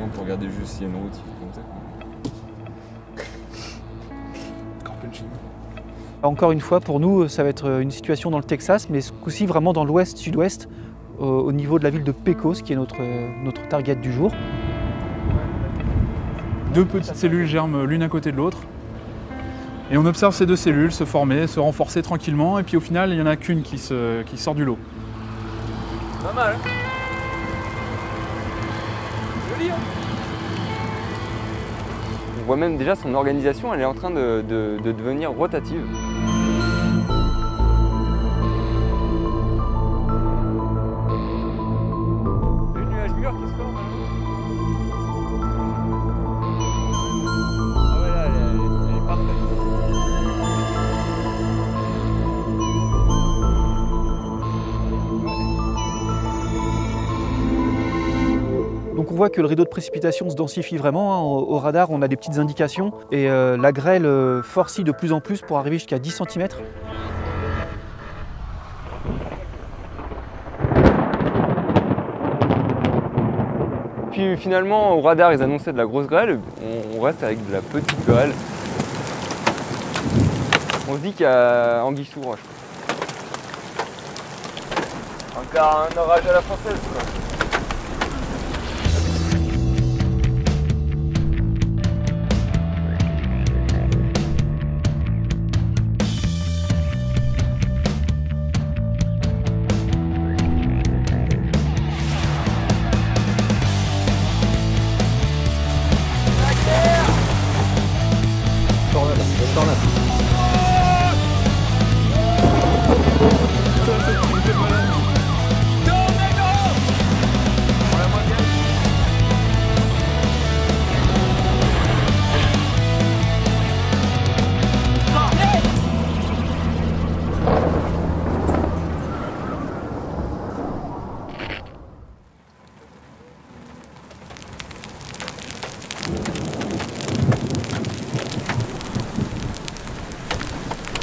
sinon on peut regarder juste s'il y a une route, il faut compter. Encore une fois, pour nous, ça va être une situation dans le Texas, mais ce coup-ci vraiment dans l'ouest-sud-ouest, au niveau de la ville de Pecos, qui est notre target du jour. Deux petites cellules germent l'une à côté de l'autre. Et on observe ces deux cellules se former, se renforcer tranquillement, et puis au final, il n'y en a qu'une qui sort du lot. Pas mal, hein? Joli, hein? On voit même déjà son organisation, elle est en train de devenir rotative. Le nuage mûr qui se forme. Ah ouais, là, elle est parfaite. Donc on voit que le rideau de précipitation se densifie vraiment, hein. Au radar, on a des petites indications et la grêle forcit de plus en plus pour arriver jusqu'à 10 cm. Puis finalement, au radar, ils annonçaient de la grosse grêle. On reste avec de la petite grêle. On se dit qu'il y a anguille sous roche. Encore un orage à la française, quoi.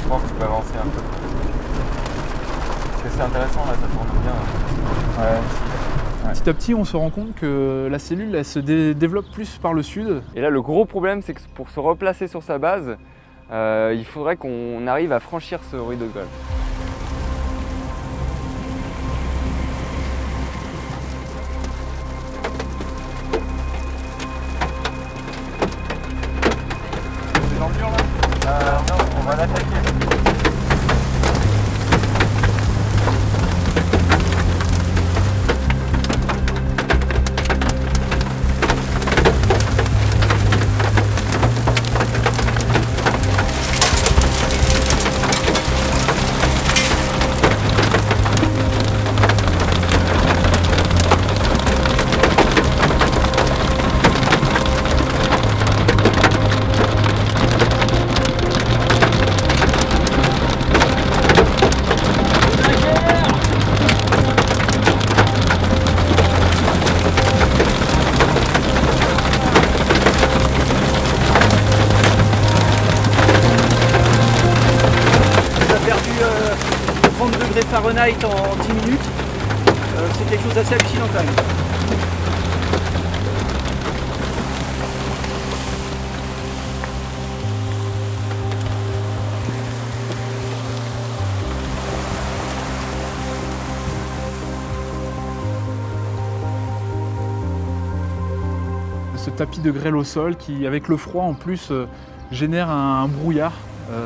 Je pense que tu peux avancer un peu. Parce que c'est intéressant là, ça tourne bien. Ouais. Petit à petit, on se rend compte que la cellule elle se développe plus par le sud. Et là, le gros problème, c'est que pour se replacer sur sa base, il faudrait qu'on arrive à franchir ce rideau de grêle. C'est dans le mur là? Non, on va l'attaquer. Fahrenheit en 10 minutes, c'est quelque chose d'assez hallucinant quand même. Ce tapis de grêle au sol qui, avec le froid en plus, génère un brouillard,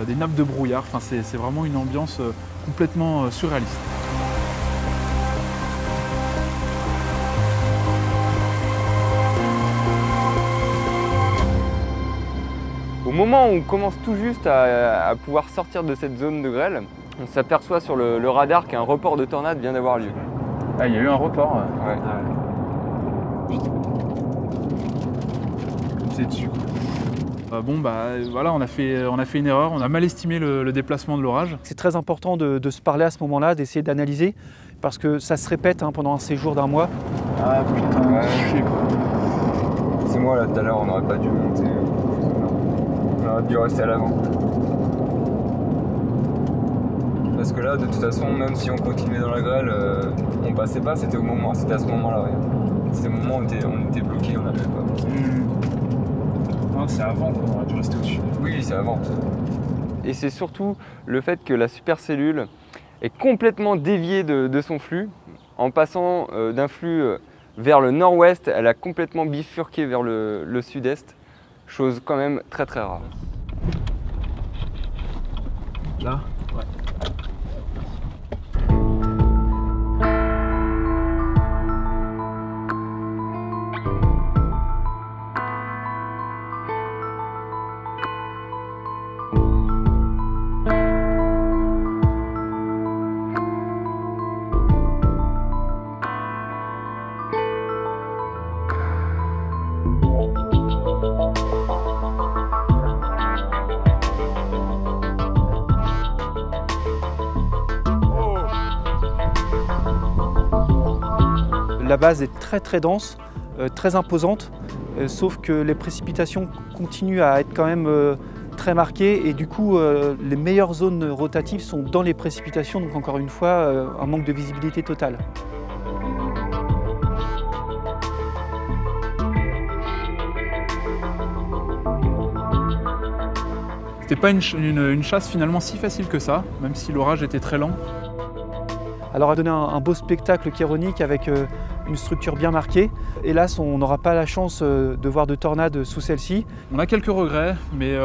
des nappes de brouillard. Enfin, c'est vraiment une ambiance complètement surréaliste. Au moment où on commence tout juste à pouvoir sortir de cette zone de grêle, on s'aperçoit sur le radar qu'un report de tornade vient d'avoir lieu. Ah, il y a eu un report. Ouais. C'est dessus. Bon bah voilà, on a fait une erreur, on a mal estimé le déplacement de l'orage. C'est très important de se parler à ce moment-là, d'essayer d'analyser, parce que ça se répète pendant un séjour d'un mois. Ah putain, Ouais. chier quoi. C'est moi là tout à l'heure, on n'aurait pas dû monter. On aurait dû rester à l'avant. Parce que là, de toute façon, même si on continuait dans la grêle, on passait pas, c'était à ce moment-là. C'était le moment où on était bloqué, on n'avait pas pensé. Non, c'est avant qu'on aurait dû rester au-dessus. Oui, c'est avant. Et c'est surtout le fait que la supercellule est complètement déviée de son flux. En passant d'un flux vers le nord-ouest, elle a complètement bifurqué vers le sud-est. Chose quand même très très rare. Là? Ouais. La base est très très dense, très imposante, sauf que les précipitations continuent à être quand même très marquées et du coup les meilleures zones rotatives sont dans les précipitations, donc encore une fois un manque de visibilité totale. C'était pas une chasse finalement si facile que ça, même si l'orage était très lent. Alors à donner un beau spectacle chéronique avec une structure bien marquée. Hélas, on n'aura pas la chance de voir de tornades sous celle-ci. On a quelques regrets, mais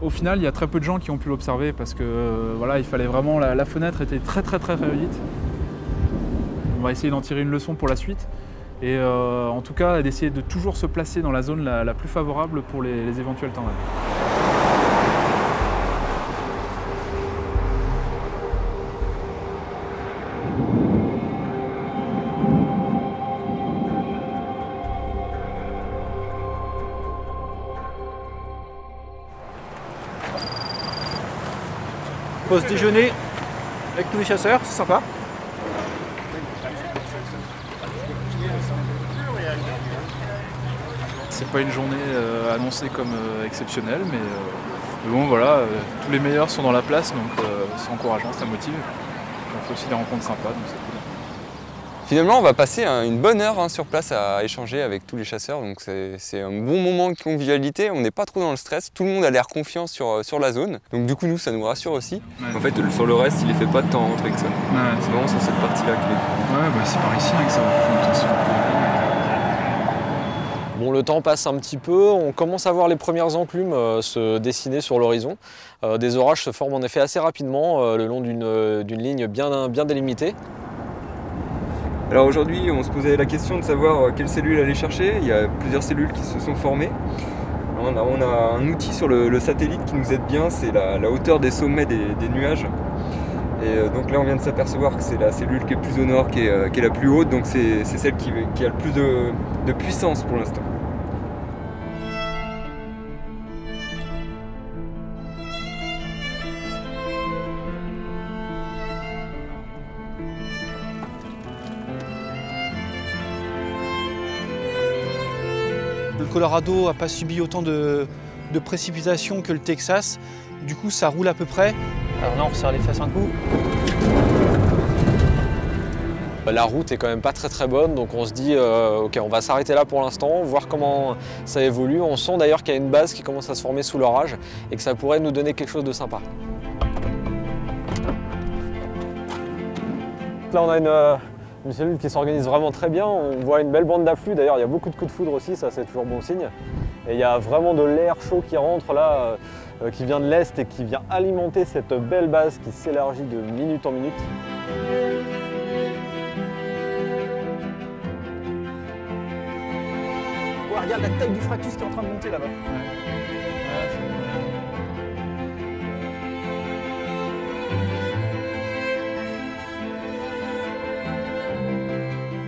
au final, il y a très peu de gens qui ont pu l'observer parce que voilà, il fallait vraiment la fenêtre était très réduite. On va essayer d'en tirer une leçon pour la suite et en tout cas d'essayer de toujours se placer dans la zone la plus favorable pour les éventuelles tornades. Pause déjeuner avec tous les chasseurs, c'est sympa. C'est pas une journée annoncée comme exceptionnelle, mais bon voilà, tous les meilleurs sont dans la place, donc c'est encourageant, ça motive. On fait aussi des rencontres sympas, donc c'est cool. Finalement, on va passer une bonne heure sur place à échanger avec tous les chasseurs, donc c'est un bon moment de convivialité, on n'est pas trop dans le stress, tout le monde a l'air confiant sur la zone, donc du coup nous ça nous rassure aussi. Ouais. En fait sur le reste il les fait pas de temps rentrer que ça, ouais, c'est vraiment sur cette partie-là qu'il est. Ouais, bah c'est par ici que ça va prendre attention. Bon, le temps passe un petit peu, on commence à voir les premières enclumes se dessiner sur l'horizon. Des orages se forment en effet assez rapidement le long d'une ligne bien délimitée. Alors aujourd'hui, on se posait la question de savoir quelle cellule aller chercher. Il y a plusieurs cellules qui se sont formées. On a un outil sur le satellite qui nous aide bien, c'est la hauteur des sommets des nuages. Et donc là, on vient de s'apercevoir que c'est la cellule qui est plus au nord, qui est la plus haute, donc c'est celle qui a le plus de puissance pour l'instant. Le Colorado n'a pas subi autant de précipitations que le Texas, du coup ça roule à peu près. Alors là on resserre les fesses un coup. La route est quand même pas très bonne, donc on se dit ok, on va s'arrêter là pour l'instant, voir comment ça évolue. On sent d'ailleurs qu'il y a une base qui commence à se former sous l'orage et que ça pourrait nous donner quelque chose de sympa. Là on a une cellule qui s'organise vraiment très bien, on voit une belle bande d'afflux, d'ailleurs il y a beaucoup de coups de foudre aussi, ça c'est toujours bon signe. Et il y a vraiment de l'air chaud qui rentre là, qui vient de l'est et qui vient alimenter cette belle base qui s'élargit de minute en minute. Oh, regarde la taille du fractus qui est en train de monter là-bas.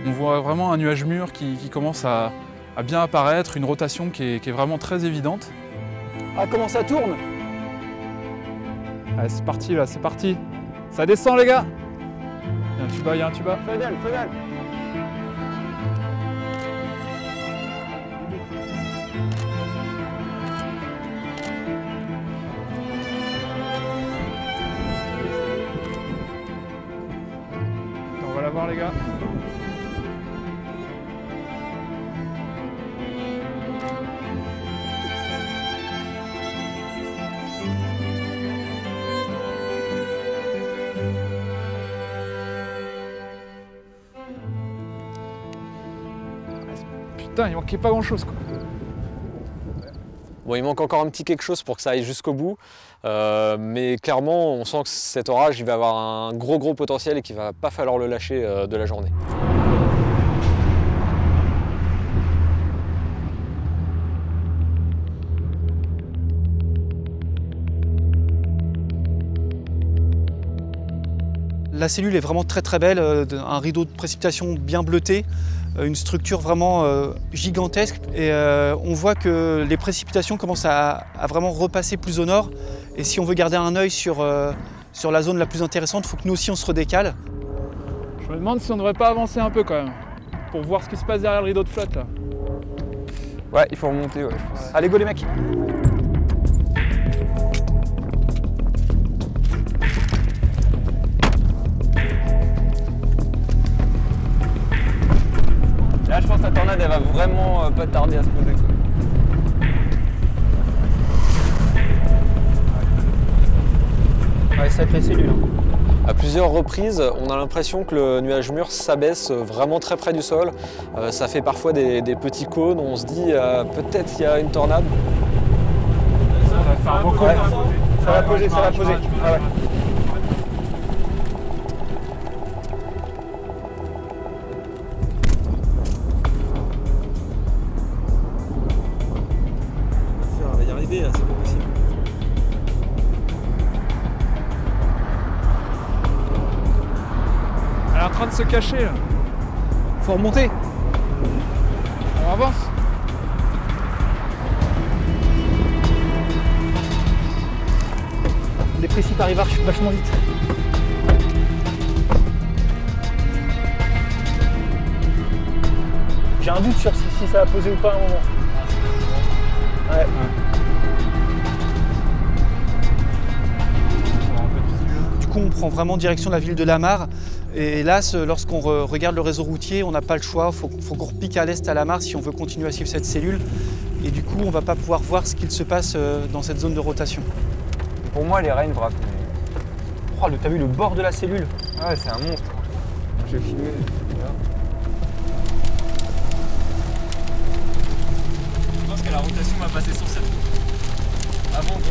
On voit vraiment un nuage mûr qui commence à bien apparaître, une rotation qui est vraiment très évidente. Ah, comment ça tourne? Allez, c'est parti là, c'est parti. Ça descend les gars. Il y a un tuba, il y a un tuba. Fenelle. On va la voir les gars. Putain, il manquait pas grand chose quoi. Bon, il manque encore un petit quelque chose pour que ça aille jusqu'au bout, mais clairement on sent que cet orage il va avoir un gros potentiel et qu'il va pas falloir le lâcher de la journée. La cellule est vraiment très belle, un rideau de précipitation bien bleuté, une structure vraiment gigantesque et on voit que les précipitations commencent à vraiment repasser plus au nord et si on veut garder un œil sur la zone la plus intéressante, il faut que nous aussi on se redécale. Je me demande si on ne devrait pas avancer un peu quand même, pour voir ce qui se passe derrière le rideau de flotte là. Ouais, il faut remonter, ouais, je pense. Allez go les mecs! Là, je pense que la tornade, elle va vraiment pas tarder à se poser. Ouais, ça va être les cellules. À plusieurs reprises, on a l'impression que le nuage mûr s'abaisse vraiment très près du sol. Ça fait parfois des petits cônes, on se dit peut-être qu'il y a une tornade. Ça va faire un beau cône. Ouais. Ça va poser, ça va poser. Ah ouais. On va y arriver là, c'est pas possible. Elle est en train de se cacher là. Faut remonter. On avance. Les précipes arrivent vachement vite. J'ai un doute sur si ça va poser ou pas à un moment. Ouais. Du coup, on prend vraiment direction de la ville de Lamar. Et là, lorsqu'on regarde le réseau routier, on n'a pas le choix. Faut qu'on repique à l'est à Lamar si on veut continuer à suivre cette cellule. Et du coup, on ne va pas pouvoir voir ce qu'il se passe dans cette zone de rotation. Pour moi, les Rain braquent. Oh, t'as vu le bord de la cellule? Ouais, c'est un monstre. Je vais filmer. Je pense que la rotation va passer sur cette route. Avant je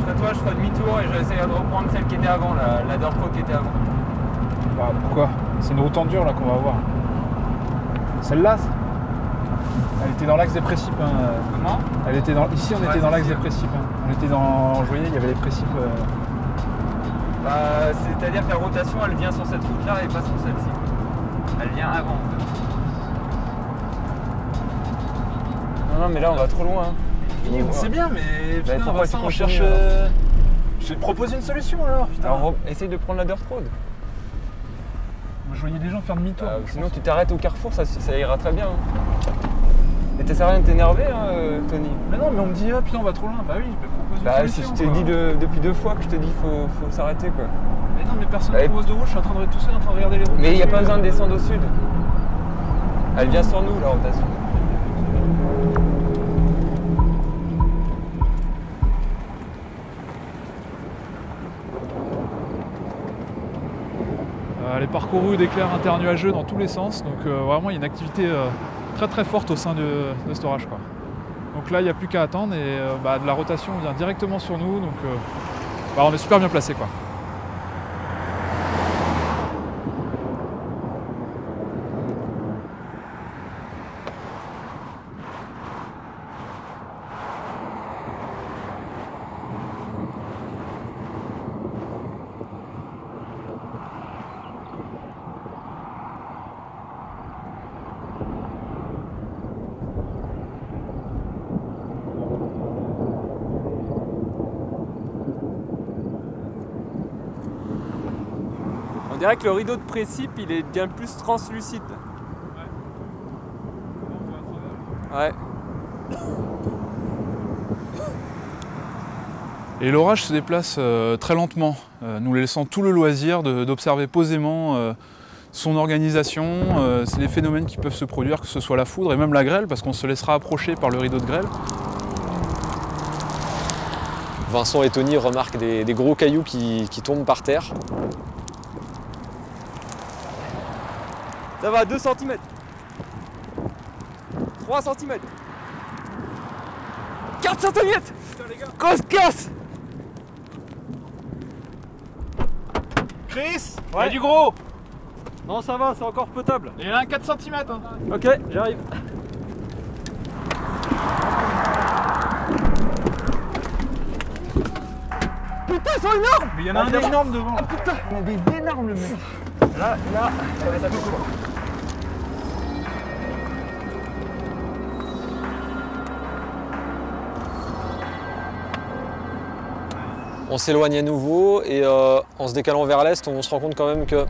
serais toi, je ferai demi-tour et j'essaierai de reprendre celle qui était avant, la Dorpro qui était avant. Bah, pourquoi? C'est une route en dur là qu'on va avoir. Celle-là, elle était dans l'axe des précipes. Hein. Comment? Elle était dans... Ici, on était dans l'axe des précipes. Hein. On était dans... Vous voyez, il y avait les précipes. Bah, c'est-à-dire que la rotation, elle vient sur cette route-là et pas sur celle-ci. Elle vient avant. Non, mais là, on va trop loin. Hein. On sait bien, mais Bah, putain, pourquoi Vincent, tu on continues, cherche... alors Je te propose une solution alors, putain. Alors, essaye de prendre la Dirt Road. Je voyais des gens faire demi-tour. Sinon, tu t'arrêtes au carrefour, ça ira très bien. Hein. Et ça sert à rien de t'énerver, hein, Tony. Mais non, mais on me dit, ah putain, on va trop loin. Bah oui, je propose une Bah, solution. je t'ai dit depuis 2 fois que je te dis faut s'arrêter, quoi. Mais non, mais personne Ouais. ne propose de route, je suis en train de tout seul en train de regarder les routes. Mais il n'y a pas besoin de descendre au sud. Elle vient sur nous, la rotation. Elle est parcourue d'éclairs internuageux dans tous les sens, donc vraiment il y a une activité très forte au sein de cet orage, quoi. Donc là il n'y a plus qu'à attendre et de la rotation vient directement sur nous, donc on est super bien placé, quoi. On dirait que le rideau de précipe, il est bien plus translucide. Ouais. Et l'orage se déplace très lentement, nous laissant tout le loisir d'observer posément son organisation, c'est des phénomènes qui peuvent se produire, que ce soit la foudre et même la grêle, parce qu'on se laissera approcher par le rideau de grêle. Vincent et Tony remarquent des gros cailloux qui tombent par terre. Ça va, 2 cm. 3 cm. 4 cm. Grosse casse. Chris, il y a du gros. Non, ça va, c'est encore potable. Il y en a un 4 cm. Hein. Ok, j'arrive. Putain, ils sont énormes. Mais il y en a un énorme devant. Ah putain, il y en a des énormes le mec. Là, ça va être un peu court. On s'éloigne à nouveau et en se décalant vers l'est, on se rend compte quand même que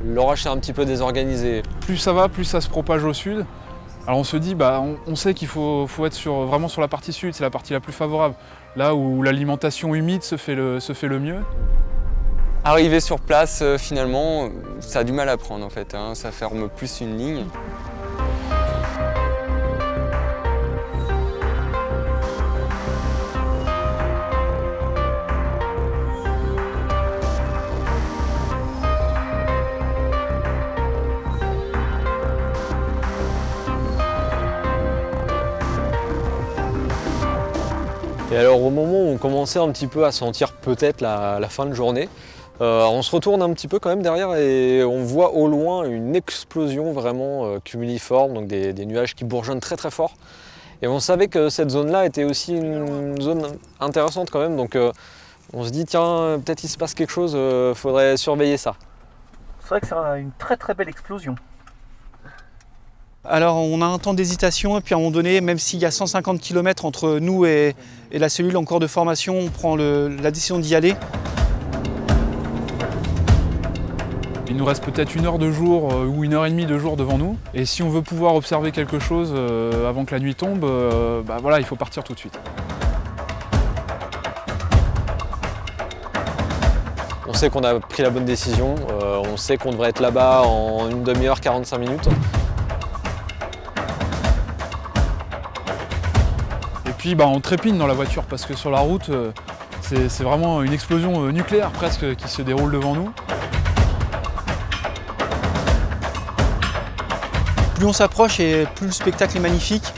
l'orage s'est un petit peu désorganisé. Plus ça va, plus ça se propage au sud. Alors on se dit, bah, on sait qu'il faut être vraiment sur la partie sud, c'est la partie la plus favorable. Là où l'alimentation humide se fait le mieux. Arrivé sur place, finalement, ça a du mal à prendre en fait, hein. Ça ferme plus une ligne. Et alors au moment où on commençait un petit peu à sentir peut-être la fin de journée, on se retourne un petit peu quand même derrière et on voit au loin une explosion vraiment cumuliforme, donc des nuages qui bourgeonnent très très fort. Et on savait que cette zone-là était aussi une zone intéressante quand même, donc on se dit tiens, peut-être il se passe quelque chose, faudrait surveiller ça. C'est vrai que c'est une très très belle explosion. Alors on a un temps d'hésitation et puis à un moment donné, même s'il y a 150 km entre nous et la cellule en cours de formation, on prend la décision d'y aller. Il nous reste peut-être 1 heure de jour ou 1 heure et demie de jour devant nous. Et si on veut pouvoir observer quelque chose avant que la nuit tombe, bah voilà, il faut partir tout de suite. On sait qu'on a pris la bonne décision, on sait qu'on devrait être là-bas en une demi-heure, 45 minutes. Et puis bah, on trépigne dans la voiture parce que sur la route, c'est vraiment une explosion nucléaire presque qui se déroule devant nous. Plus on s'approche et plus le spectacle est magnifique.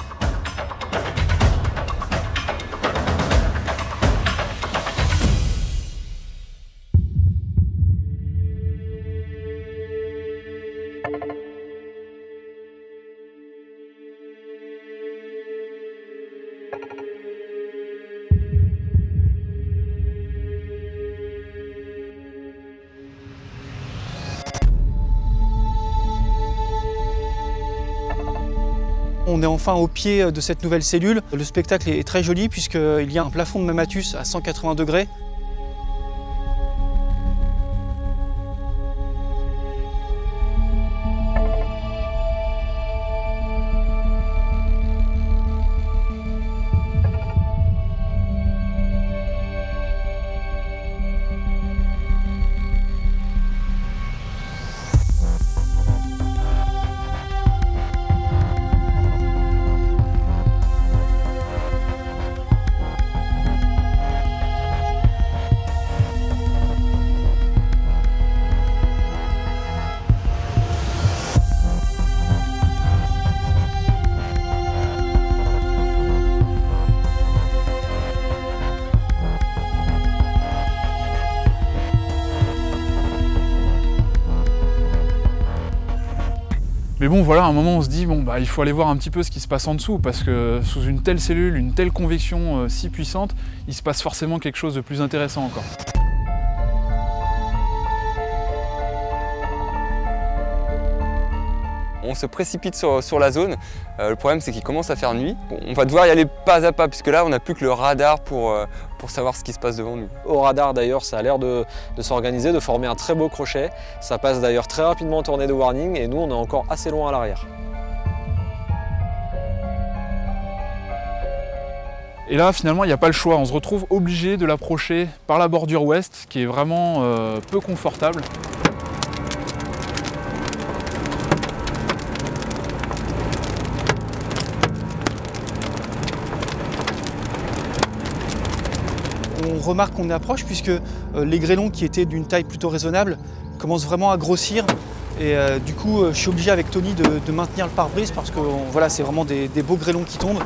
On est enfin au pied de cette nouvelle cellule. Le spectacle est très joli puisqu'il y a un plafond de Mammatus à 180 degrés. Mais bon voilà, à un moment on se dit bon bah il faut aller voir un petit peu ce qui se passe en dessous parce que sous une telle cellule, une telle convection si puissante, il se passe forcément quelque chose de plus intéressant encore. On se précipite sur la zone. Le problème, c'est qu'il commence à faire nuit. On va devoir y aller pas à pas, puisque là, on n'a plus que le radar pour savoir ce qui se passe devant nous. Au radar, d'ailleurs, ça a l'air de s'organiser, de former un très beau crochet. Ça passe d'ailleurs très rapidement en tournée de warning, et nous, on est encore assez loin à l'arrière. Et là, finalement, il n'y a pas le choix. On se retrouve obligé de l'approcher par la bordure ouest, qui est vraiment peu confortable. remarque qu'on approche puisque les grêlons qui étaient d'une taille plutôt raisonnable commencent vraiment à grossir. Et du coup, je suis obligé avec Tony de maintenir le pare-brise parce que voilà, c'est vraiment des beaux grêlons qui tombent.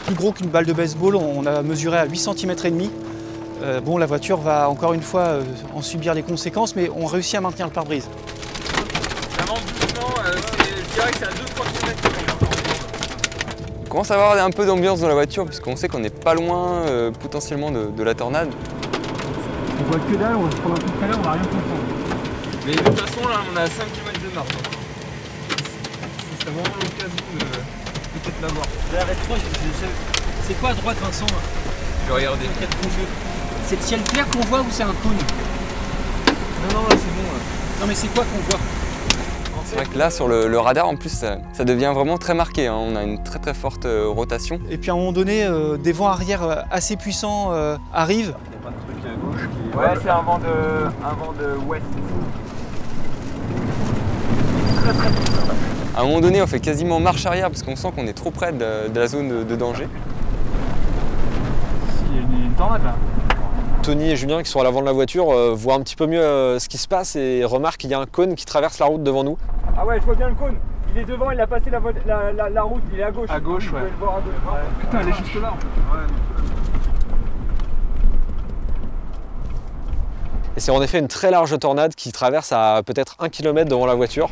Plus gros qu'une balle de baseball, on a mesuré à 8 cm et demi. Bon, la voiture va encore une fois en subir les conséquences, mais on réussit à maintenir le pare-brise. Vraiment doucement, je dirais que c'est à 2-3 km. On commence à avoir un peu d'ambiance dans la voiture puisqu'on sait qu'on n'est pas loin potentiellement de la tornade. On voit que dalle, on va se prendre un coup de travers, on va rien comprendre. Mais de toute façon là on a 5 km de marche. C'est vraiment l'occasion de peut-être l'avoir. C'est quoi à droite, Vincent? Je vais regarder. C'est le ciel clair qu'on voit ou c'est un cône? Non, là c'est bon. Non mais c'est quoi qu'on voit? C'est vrai que là sur le radar en plus ça devient vraiment très marqué, hein. On a une très forte rotation. Et puis à un moment donné, des vents arrière assez puissants arrivent. Il n'y a pas de truc à gauche qui... Ouais, c'est un vent de ouest. À un moment donné, on fait quasiment marche arrière parce qu'on sent qu'on est trop près de la zone de danger. Il y a une tornade là. Tony et Julien qui sont à l'avant de la voiture voient un petit peu mieux ce qui se passe et remarquent qu'il y a un cône qui traverse la route devant nous. Ah ouais, je vois bien le cône. Il est devant, il a passé la route, il est à gauche. À gauche, ouais. Vous pouvez le voir à gauche. Ouais. Putain, elle est juste là en fait. Et c'est en effet une très large tornade qui traverse à peut-être 1 km devant la voiture.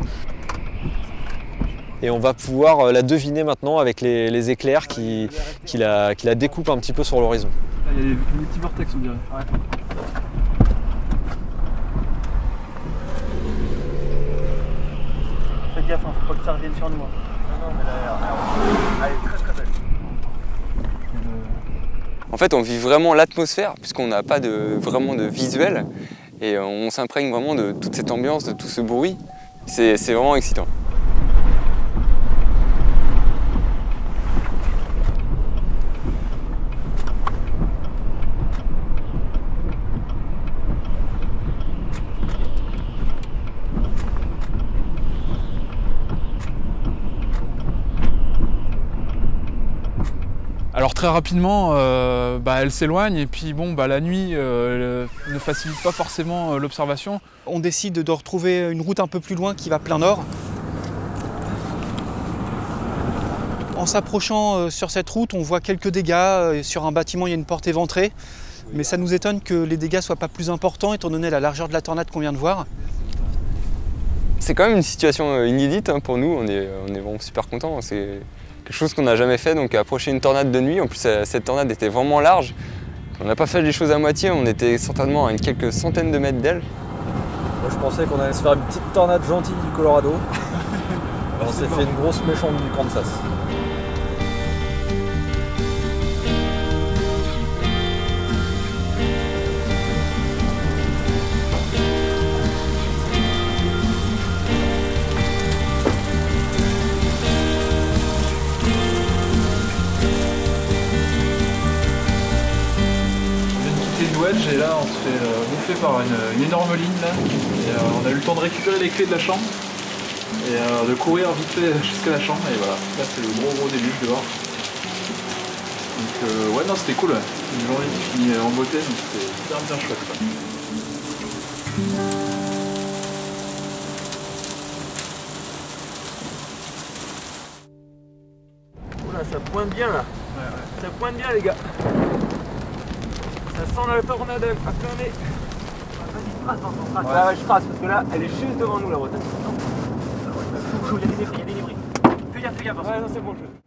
Et on va pouvoir la deviner maintenant avec les éclairs qui la découpent un petit peu sur l'horizon. Là, il y a des petits vortex on dirait. Ouais. Fais gaffe, hein, faut pas que ça revienne sur nous. Non, mais là, elle est très belle. En fait, on vit vraiment l'atmosphère puisqu'on n'a pas vraiment de visuel et on s'imprègne vraiment de toute cette ambiance, de tout ce bruit. C'est vraiment excitant. Alors très rapidement, elle s'éloigne et puis bon, la nuit ne facilite pas forcément l'observation. On décide de retrouver une route un peu plus loin qui va plein nord. En s'approchant sur cette route, on voit quelques dégâts. Sur un bâtiment, il y a une porte éventrée. Mais ça nous étonne que les dégâts ne soient pas plus importants étant donné la largeur de la tornade qu'on vient de voir. C'est quand même une situation inédite hein, pour nous, on est vraiment super contents. C'est quelque chose qu'on n'a jamais fait, donc approcher une tornade de nuit. En plus, cette tornade était vraiment large. On n'a pas fait les choses à moitié, on était certainement à quelques centaines de mètres d'elle. Moi, je pensais qu'on allait se faire une petite tornade gentille du Colorado. On s'est fait une grosse méchante du Kansas. Et là on se fait bouffer par une énorme ligne là. Et, on a eu le temps de récupérer les clés de la chambre et de courir vite fait jusqu'à la chambre et voilà, là c'est le gros déluge dehors. Donc ouais non c'était cool, ouais. Une journée qui finit en beauté donc c'était bien chouette quoi. Oula, ça pointe bien là. Ouais. Ça pointe bien les gars. Ça sent la tornade à plein nez. Vas-y, trace, Vincent, trace. Ouais, je trace parce que là, elle est juste devant nous la route. Il y a des débris, il y a des débris. Fais gaffe, Vincent. Ouais, non, c'est bon, je...